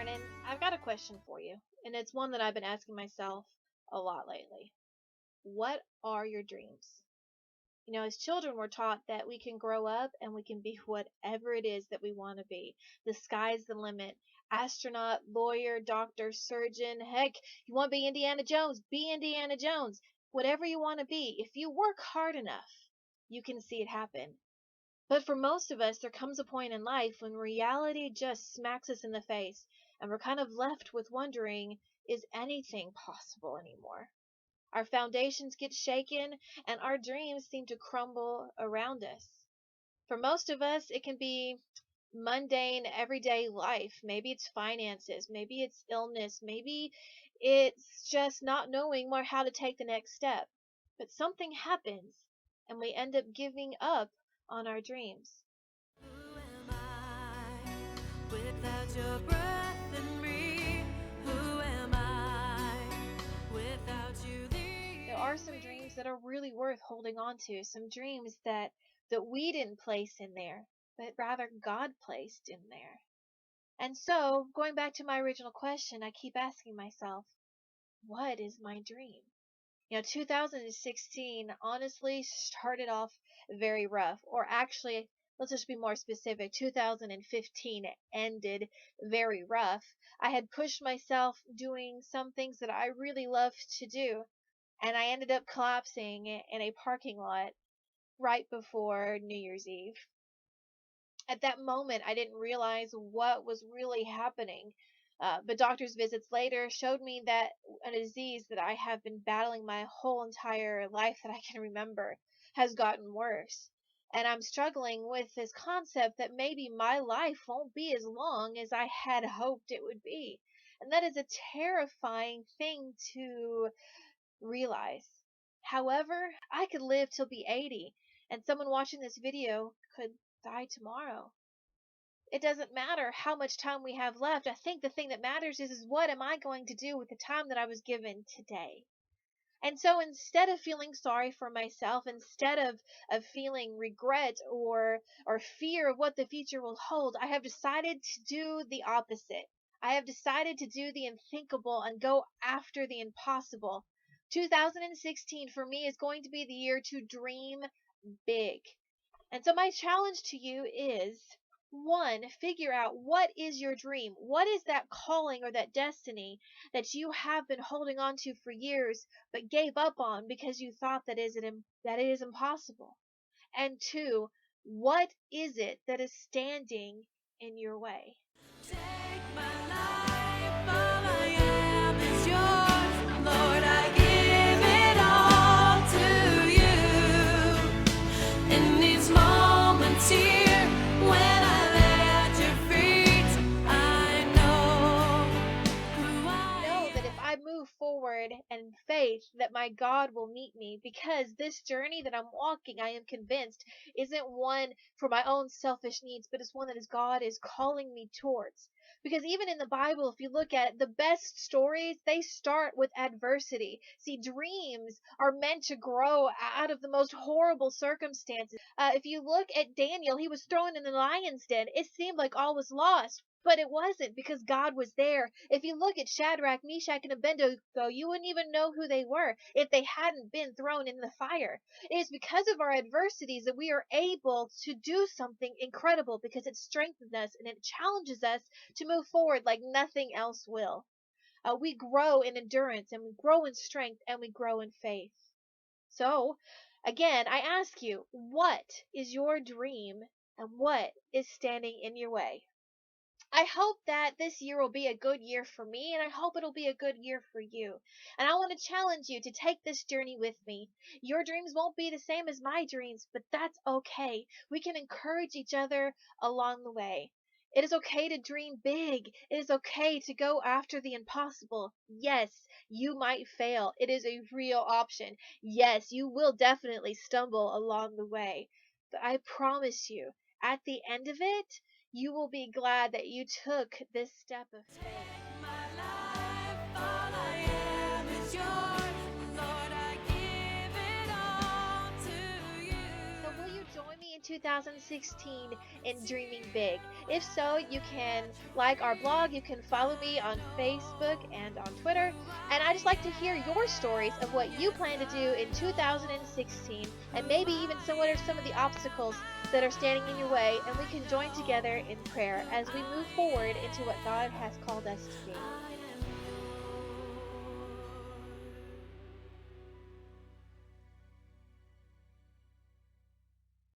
morning. I've got a question for you, and it's one that I've been asking myself a lot lately. What are your dreams? As children, we're taught that we can grow up and we can be whatever it is that we want to be. The sky's the limit. Astronaut, lawyer, doctor, surgeon, heck, you want to be Indiana Jones? Be Indiana Jones. Whatever you want to be, if you work hard enough, you can see it happen. But for most of us, there comes a point in life when reality just smacks us in the face, and we're kind of left with wondering, is anything possible anymore? Our foundations get shaken, and our dreams seem to crumble around us. For most of us, it can be mundane, everyday life. Maybe it's finances, maybe it's illness, maybe it's just not knowing more how to take the next step. But something happens, and we end up giving up on our dreams. Who am I without your breath in me? Who am I without you There are some dreams that are really worth holding on to, some dreams that we didn't place in there, but rather God placed in there. And so, going back to my original question, I keep asking myself, what is my dream? 2016 honestly started off very rough, or actually, let's just be more specific. 2015 ended very rough. I had pushed myself doing some things that I really loved to do, and I ended up collapsing in a parking lot right before New Year's Eve. At that moment, I didn't realize what was really happening. But doctor's visits later showed me that a disease that I have been battling my whole entire life that I can remember has gotten worse. And I'm struggling with this concept that maybe my life won't be as long as I had hoped it would be. And that is a terrifying thing to realize. However, I could live till be 80, and someone watching this video could die tomorrow. It doesn't matter how much time we have left. I think the thing that matters is what am I going to do with the time that I was given today? And so instead of feeling sorry for myself, instead of feeling regret or fear of what the future will hold, I have decided to do the opposite. I have decided to do the unthinkable and go after the impossible. 2016 for me is going to be the year to dream big. And so my challenge to you is one, figure out what is your dream? What is that calling or that destiny that you have been holding on to for years but gave up on because you thought that it is impossible? And two, what is it that is standing in your way? take my life? All I am is yours, Lord. I give it all to you. In these moments here, when I lay at your feet, I know who Know I that if I move forward in faith that my God will meet me, because this journey that I'm walking, I am convinced, isn't one for my own selfish needs, but it's one that is God is calling me towards. Because even in the Bible, if you look at it, the best stories, they start with adversity. See, dreams are meant to grow out of the most horrible circumstances. If you look at Daniel, he was thrown in the lion's den. It seemed like all was lost. But it wasn't, because God was there. If you look at Shadrach, Meshach, and Abednego, you wouldn't even know who they were if they hadn't been thrown in the fire. It is because of our adversities that we are able to do something incredible, because it strengthens us and it challenges us to move forward like nothing else will. We grow in endurance, and we grow in strength, and we grow in faith. So, again, I ask you, what is your dream and what is standing in your way? I hope that this year will be a good year for me, and I hope it'll be a good year for you. And I want to challenge you to take this journey with me. Your dreams won't be the same as my dreams, but that's okay. We can encourage each other along the way. It is okay to dream big. It is okay to go after the impossible. Yes, you might fail. It is a real option. Yes, you will definitely stumble along the way. But I promise you, at the end of it, you will be glad that you took this step of faith. my life, all I am is yours, Lord. I give it all to you. So, will you join me in 2016 in dreaming big? If so, you can like our blog, you can follow me on Facebook and on Twitter, and I just like to hear your stories of what you plan to do in 2016, and maybe even what are some of the obstacles that are standing in your way, and we can join together in prayer as we move forward into what God has called us to be.